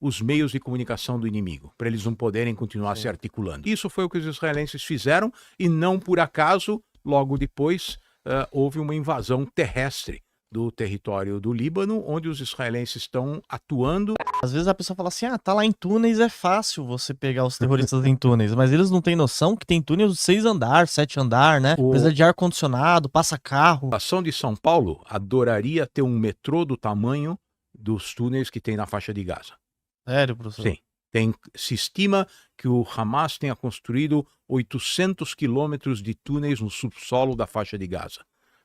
os meios de comunicação do inimigo, para eles não poderem continuar se articulando. Isso foi o que os israelenses fizeram e não por acaso, logo depois, houve uma invasão terrestre do território do Líbano, onde os israelenses estão atuando. Às vezes a pessoa fala assim, tá lá em túneis, é fácil você pegar os terroristas em túneis, mas eles não têm noção que tem túneis de 6 andar, 7 andar, né? Precisa de ar-condicionado, passa carro. A ação de São Paulo adoraria ter um metrô do tamanho dos túneis que tem na faixa de Gaza. Sério, professor? Sim. Se estima que o Hamas tenha construído 800 quilômetros de túneis no subsolo da faixa de Gaza.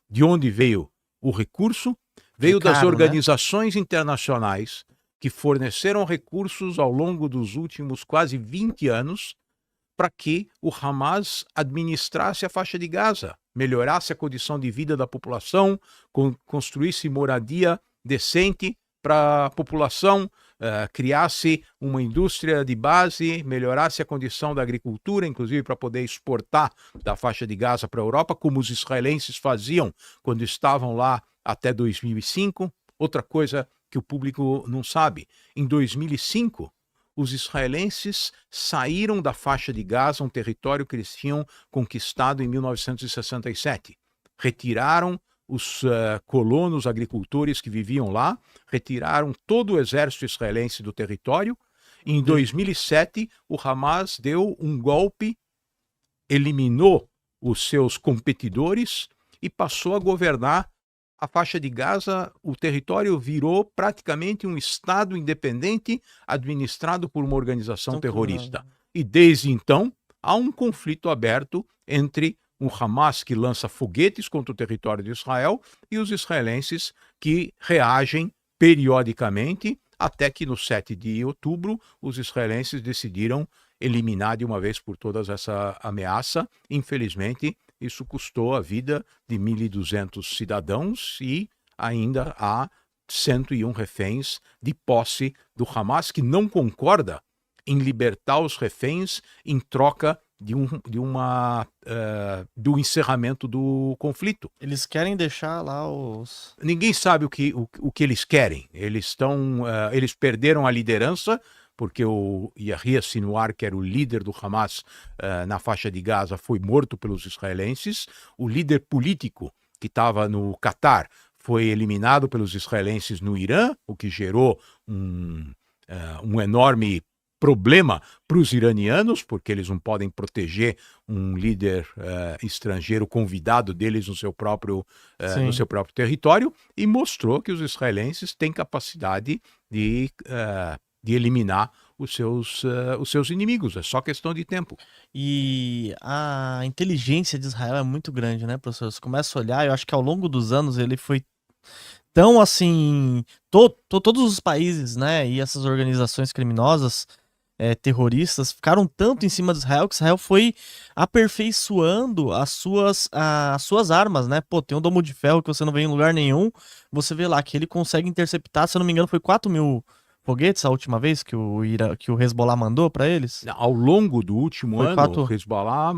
De onde veio o recurso? Veio das organizações internacionais que forneceram recursos ao longo dos últimos quase 20 anos para que o Hamas administrasse a faixa de Gaza, melhorasse a condição de vida da população, construísse moradia decente para a população, criasse uma indústria de base, melhorasse a condição da agricultura, inclusive para poder exportar da faixa de Gaza para a Europa, como os israelenses faziam quando estavam lá até 2005. Outra coisa que o público não sabe, em 2005, os israelenses saíram da faixa de Gaza, um território que eles tinham conquistado em 1967. Retiraram os colonos agricultores que viviam lá, retiraram todo o exército israelense do território. Em 2007, o Hamas deu um golpe, eliminou os seus competidores e passou a governar a faixa de Gaza. O território virou praticamente um estado independente administrado por uma organização terrorista. E desde então, há um conflito aberto entre o Hamas, que lança foguetes contra o território de Israel, e os israelenses que reagem periodicamente, até que no 7 de outubro os israelenses decidiram eliminar de uma vez por todas essa ameaça. Infelizmente, isso custou a vida de 1.200 cidadãos e ainda há 101 reféns de posse do Hamas, que não concorda em libertar os reféns em troca do encerramento do conflito. Eles querem deixar lá os... Ninguém sabe o que eles querem. Eles perderam a liderança, porque o Yahya Sinwar, que era o líder do Hamas na faixa de Gaza, foi morto pelos israelenses. O líder político, que estava no Catar, foi eliminado pelos israelenses no Irã, o que gerou um enorme problema para os iranianos, porque eles não podem proteger um líder estrangeiro convidado deles no seu próprio território, e mostrou que os israelenses têm capacidade de eliminar os seus inimigos. É só questão de tempo. E a inteligência de Israel é muito grande, né, professor? Você começa a olhar, eu acho que ao longo dos anos ele foi tão assim... Todos os países, né, e essas organizações criminosas, terroristas, ficaram tanto em cima de Israel que Israel foi aperfeiçoando as suas armas, né? Pô, tem um domo de ferro que você não vê em lugar nenhum. Você vê lá que ele consegue interceptar, se eu não me engano, foi 4.000 foguetes a última vez que o Hezbollah mandou para eles? Ao longo do último ano, o Hezbollah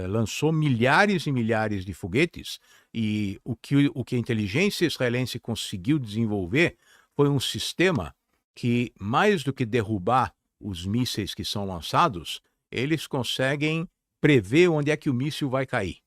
lançou milhares e milhares de foguetes, e o que a inteligência israelense conseguiu desenvolver foi um sistema que, mais do que derrubar os mísseis que são lançados, eles conseguem prever onde é que o míssil vai cair.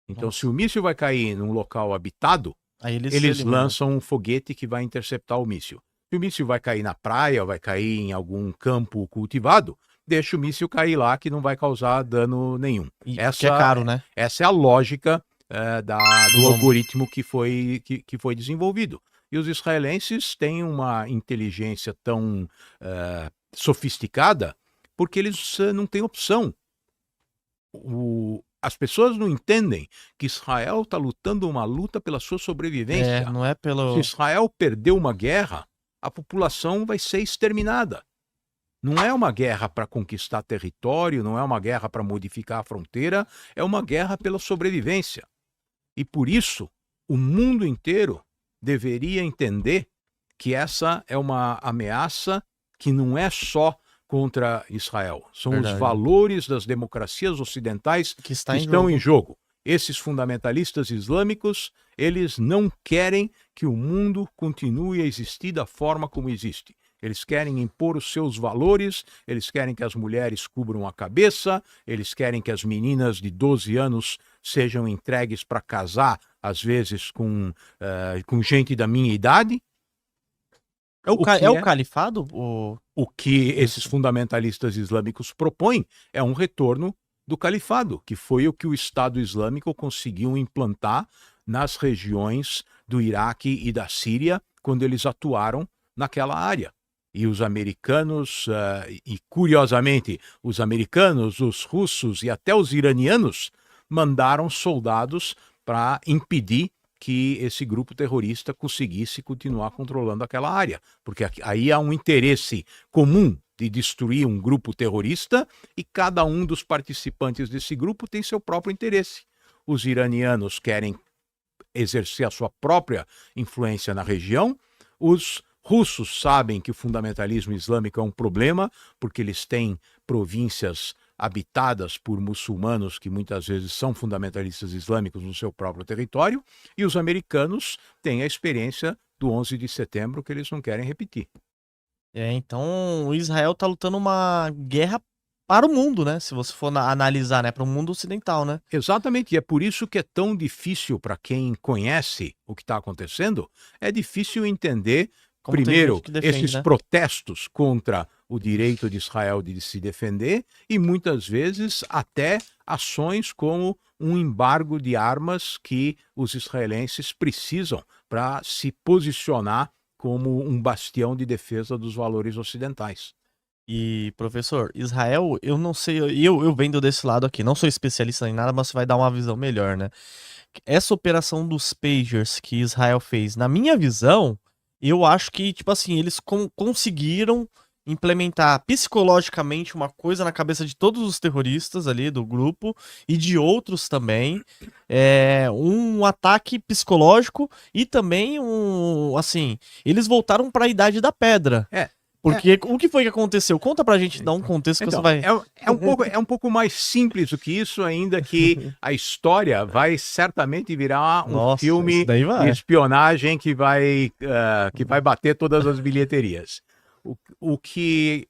Então, se o míssil vai cair num local habitado, eles lançam um foguete que vai interceptar o míssil. Se o míssil vai cair na praia, vai cair em algum campo cultivado, deixa o míssil cair lá, que não vai causar dano nenhum. Que é caro, né? Essa é a lógica do algoritmo que foi desenvolvido. E os israelenses têm uma inteligência tão sofisticada porque eles não têm opção. As pessoas não entendem que Israel está lutando uma luta pela sua sobrevivência. Não é pelo... Se Israel perder uma guerra, a população vai ser exterminada. Não é uma guerra para conquistar território, não é uma guerra para modificar a fronteira, é uma guerra pela sobrevivência. E por isso, o mundo inteiro deveria entender que essa é uma ameaça que não é só contra Israel. São os valores das democracias ocidentais que estão em jogo. Esses fundamentalistas islâmicos, eles não querem que o mundo continue a existir da forma como existe. Eles querem impor os seus valores, eles querem que as mulheres cubram a cabeça, eles querem que as meninas de 12 anos sejam entregues para casar, às vezes com gente da minha idade. É o califado? O que esses fundamentalistas islâmicos propõem é um retorno do califado, que foi o que o Estado Islâmico conseguiu implantar nas regiões do Iraque e da Síria quando eles atuaram naquela área. E os americanos, e curiosamente, os americanos, os russos e até os iranianos mandaram soldados para impedir que esse grupo terrorista conseguisse continuar controlando aquela área, porque aí há um interesse comum de destruir um grupo terrorista e cada um dos participantes desse grupo tem seu próprio interesse. Os iranianos querem exercer a sua própria influência na região, os russos sabem que o fundamentalismo islâmico é um problema, porque eles têm províncias habitadas por muçulmanos que muitas vezes são fundamentalistas islâmicos no seu próprio território, e os americanos têm a experiência do 11 de setembro que eles não querem repetir. Então o Israel está lutando uma guerra para o mundo, né? Se você for analisar, né? Para o mundo ocidental, né? Exatamente, e é por isso que é tão difícil para quem conhece o que está acontecendo, é difícil entender, Como tem primeiro, gente que defende, esses né? protestos contra o direito de Israel de se defender e muitas vezes até ações como um embargo de armas que os israelenses precisam para se posicionar como um bastião de defesa dos valores ocidentais. E, professor, Israel, eu não sei, eu vendo desse lado aqui, não sou especialista em nada, mas você vai dar uma visão melhor, né? Essa operação dos pagers que Israel fez, na minha visão, eu acho que, tipo assim, eles conseguiram implementar psicologicamente uma coisa na cabeça de todos os terroristas ali do grupo e de outros também, um ataque psicológico e também assim, eles voltaram para a Idade da Pedra. Porque o que foi que aconteceu? Conta pra gente, dá um contexto que Então, você vai... é um pouco mais simples do que isso, ainda que a história vai certamente virar um filme de espionagem que vai bater todas as bilheterias. O que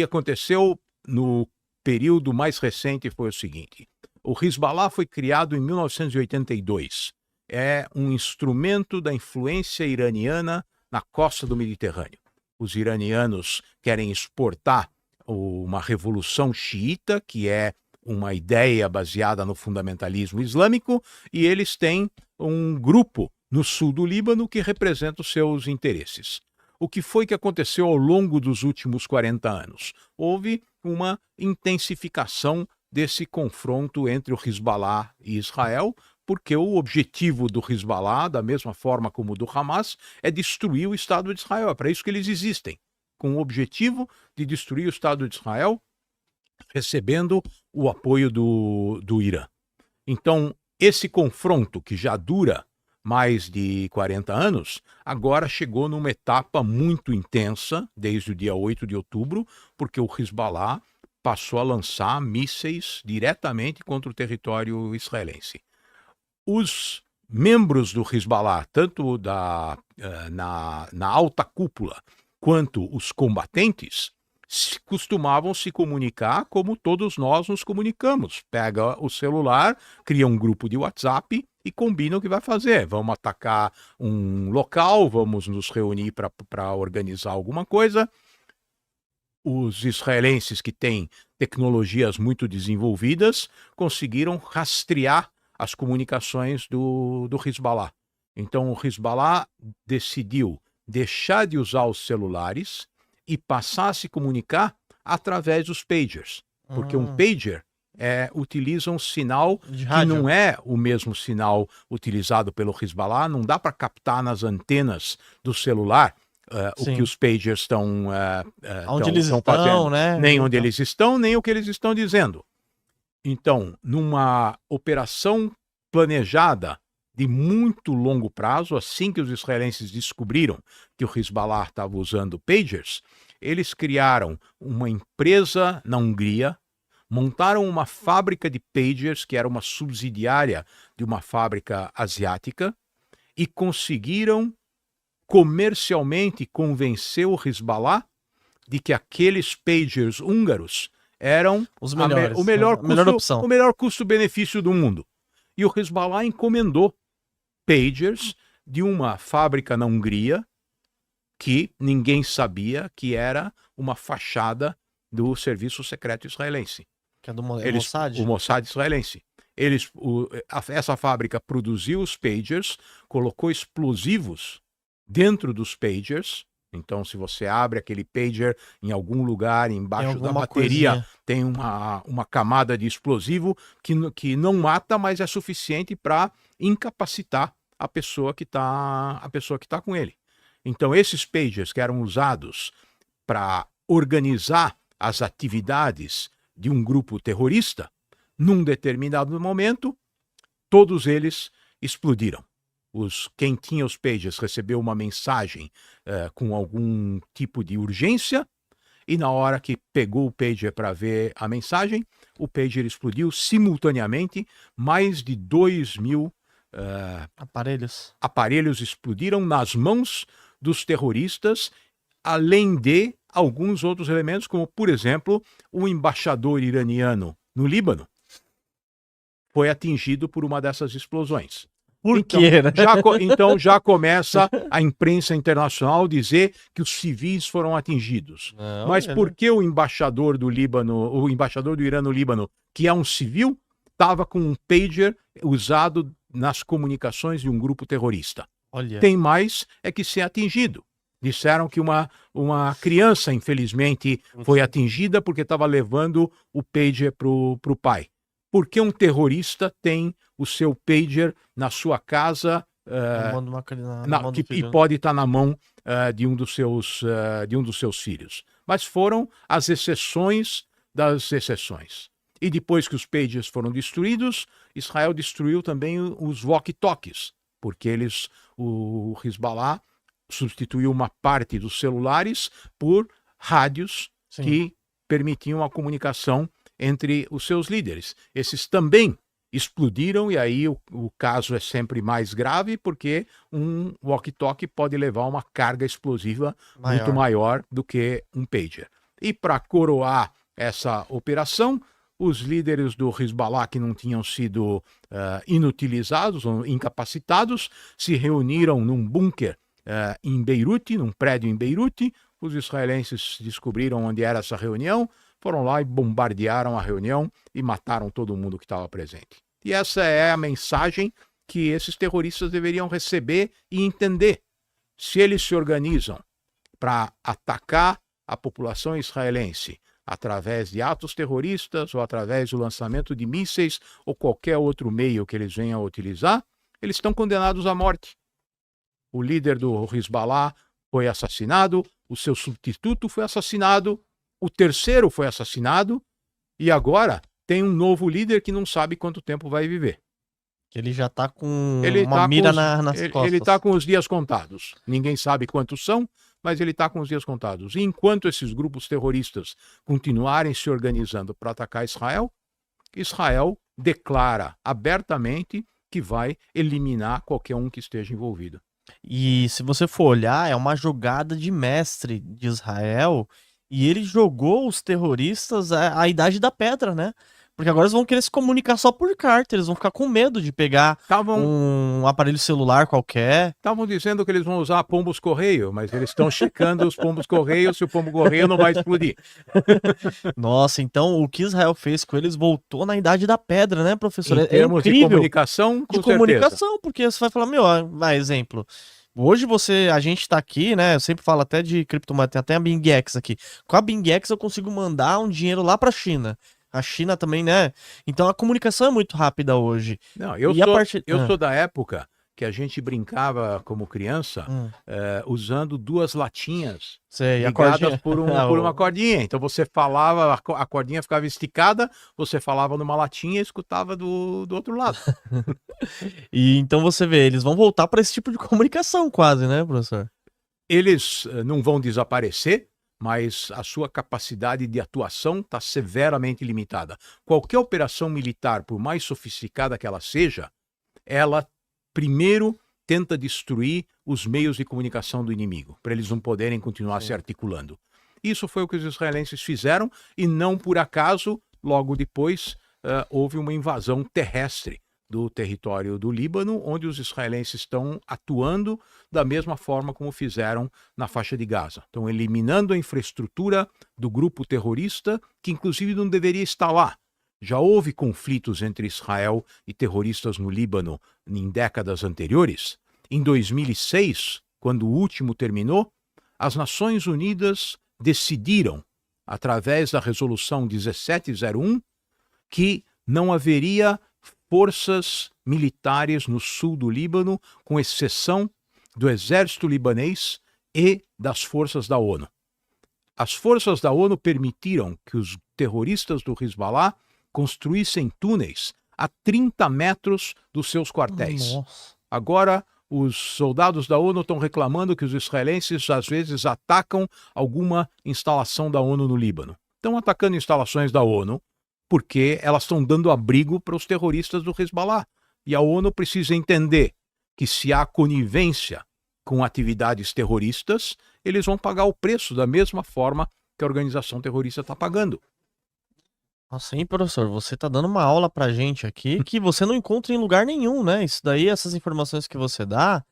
aconteceu no período mais recente foi o seguinte: o Hezbollah foi criado em 1982. É um instrumento da influência iraniana na costa do Mediterrâneo. Os iranianos querem exportar uma revolução xiita, que é uma ideia baseada no fundamentalismo islâmico, e eles têm um grupo no sul do Líbano que representa os seus interesses. O que foi que aconteceu ao longo dos últimos 40 anos? Houve uma intensificação desse confronto entre o Hezbollah e Israel, porque o objetivo do Hezbollah, da mesma forma como o do Hamas, é destruir o Estado de Israel. É para isso que eles existem, com o objetivo de destruir o Estado de Israel, recebendo o apoio do Irã. Então, esse confronto, que já dura mais de 40 anos, agora chegou numa etapa muito intensa, desde o dia 8 de outubro, porque o Hezbollah passou a lançar mísseis diretamente contra o território israelense. Os membros do Hezbollah, tanto na alta cúpula quanto os combatentes, costumavam se comunicar como todos nós nos comunicamos. Pega o celular, cria um grupo de WhatsApp e combina o que vai fazer. Vamos atacar um local, vamos nos reunir para organizar alguma coisa. Os israelenses, que têm tecnologias muito desenvolvidas, conseguiram rastrear as comunicações do Hezbollah. Então o Hezbollah decidiu deixar de usar os celulares e passar a se comunicar através dos pagers, porque um pager utiliza um sinal que não é o mesmo sinal utilizado pelo Hezbollah, não dá para captar nas antenas do celular o que os pagers estão fazendo, né? Nem onde eles estão, nem o que eles estão dizendo. Então, numa operação planejada de muito longo prazo, assim que os israelenses descobriram que o Hezbollah estava usando pagers, eles criaram uma empresa na Hungria, montaram uma fábrica de pagers, que era uma subsidiária de uma fábrica asiática, e conseguiram comercialmente convenceu o Hezbollah de que aqueles pagers húngaros eram Os melhores, o melhor a melhor opção. o melhor custo-benefício do mundo. E o Hezbollah encomendou pagers de uma fábrica na Hungria que ninguém sabia que era uma fachada do serviço secreto israelense. Que é do Mossad? O Mossad israelense. Essa fábrica produziu os pagers, colocou explosivos dentro dos pagers. Então, se você abre aquele pager em algum lugar, embaixo da bateria, tem uma camada de explosivo que não mata, mas é suficiente para incapacitar a pessoa que está com ele. Então, esses pagers que eram usados para organizar as atividades de um grupo terrorista, num determinado momento, todos eles explodiram. Quem tinha os pagers recebeu uma mensagem com algum tipo de urgência, e na hora que pegou o pager para ver a mensagem, o pager explodiu simultaneamente. Mais de 2.000 aparelhos explodiram nas mãos dos terroristas, além de alguns outros elementos, como, por exemplo, o embaixador iraniano no Líbano foi atingido por uma dessas explosões. Por quê, né? Então já começa a imprensa internacional dizer que os civis foram atingidos. Não, mas por que o embaixador do Irã no Líbano, que é um civil, estava com um pager usado nas comunicações de um grupo terrorista? Olha. Tem mais é que ser atingido. Disseram que uma criança, infelizmente, foi atingida porque estava levando o pager para o pai. Por que um terrorista tem o seu pager na sua casa e pode estar na mão de um dos seus filhos? Mas foram as exceções das exceções. E depois que os pagers foram destruídos, Israel destruiu também os walkie-talkies, porque o Hezbollah substituiu uma parte dos celulares por rádios que permitiam a comunicação entre os seus líderes. Esses também explodiram, e aí o caso é sempre mais grave, porque um walkie-talkie pode levar uma carga explosiva muito maior do que um pager. E para coroar essa operação, os líderes do Hezbollah, que não tinham sido inutilizados ou incapacitados, se reuniram num bunker em Beirute, num prédio em Beirute. Os israelenses descobriram onde era essa reunião, foram lá e bombardearam a reunião e mataram todo mundo que estava presente. E essa é a mensagem que esses terroristas deveriam receber e entender. Se eles se organizam para atacar a população israelense através de atos terroristas ou através do lançamento de mísseis ou qualquer outro meio que eles venham a utilizar, eles estão condenados à morte. O líder do Hezbollah foi assassinado, o seu substituto foi assassinado, o terceiro foi assassinado, e agora tem um novo líder que não sabe quanto tempo vai viver. Ele já está com uma mira nas costas. Ele está com os dias contados. Ninguém sabe quantos são, mas ele está com os dias contados. E enquanto esses grupos terroristas continuarem se organizando para atacar Israel, Israel declara abertamente que vai eliminar qualquer um que esteja envolvido. E se você for olhar, é uma jogada de mestre de Israel, e ele jogou os terroristas à idade da pedra, né? Porque agora eles vão querer se comunicar só por carta, eles vão ficar com medo de pegar um aparelho celular qualquer. Estavam dizendo que eles vão usar pombos correio, mas eles estão checando os pombos correio se o pombo correio não vai explodir. Nossa, então o que Israel fez com eles voltou na idade da pedra, né, professor? Em termos de comunicação, com certeza. Comunicação, porque você vai falar, vai, exemplo. Hoje a gente tá aqui, né? Eu sempre falo até de criptomoeda, tem até a BingX aqui. Com a BingX eu consigo mandar um dinheiro lá pra China. A China também, né? Então a comunicação é muito rápida hoje. Não, eu sou da época que a gente brincava como criança usando duas latinhas ligadas por uma cordinha. Então você falava, a cordinha ficava esticada, você falava numa latinha e escutava do outro lado. E então você vê, eles vão voltar para esse tipo de comunicação quase, né, professor? Eles não vão desaparecer, mas a sua capacidade de atuação está severamente limitada. Qualquer operação militar, por mais sofisticada que ela seja, ela primeiro tenta destruir os meios de comunicação do inimigo, para eles não poderem continuar se articulando. Isso foi o que os israelenses fizeram e não por acaso, logo depois, houve uma invasão terrestre do território do Líbano, onde os israelenses estão atuando da mesma forma como fizeram na faixa de Gaza. Estão eliminando a infraestrutura do grupo terrorista, que inclusive não deveria estar lá. Já houve conflitos entre Israel e terroristas no Líbano em décadas anteriores. Em 2006, quando o último terminou, as Nações Unidas decidiram, através da Resolução 1701, que não haveria forças militares no sul do Líbano, com exceção do exército libanês e das forças da ONU. As forças da ONU permitiram que os terroristas do Hezbollah construíssem túneis a 30 metros dos seus quartéis. Nossa. Agora, os soldados da ONU estão reclamando que os israelenses, às vezes, atacam alguma instalação da ONU no Líbano. Estão atacando instalações da ONU porque elas estão dando abrigo para os terroristas do Hezbollah. E a ONU precisa entender que se há conivência com atividades terroristas, eles vão pagar o preço da mesma forma que a organização terrorista está pagando. Nossa, hein, professor, você tá dando uma aula pra gente aqui que você não encontra em lugar nenhum, né? Isso daí, essas informações que você dá,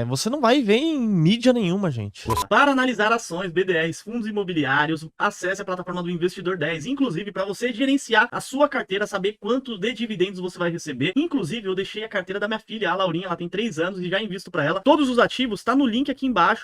você não vai ver em mídia nenhuma, gente. Para analisar ações, BDRs, fundos imobiliários, acesse a plataforma do Investidor 10. Inclusive, para você gerenciar a sua carteira, saber quanto de dividendos você vai receber. Inclusive, eu deixei a carteira da minha filha, a Laurinha, ela tem 3 anos e já invisto para ela. Todos os ativos tá no link aqui embaixo.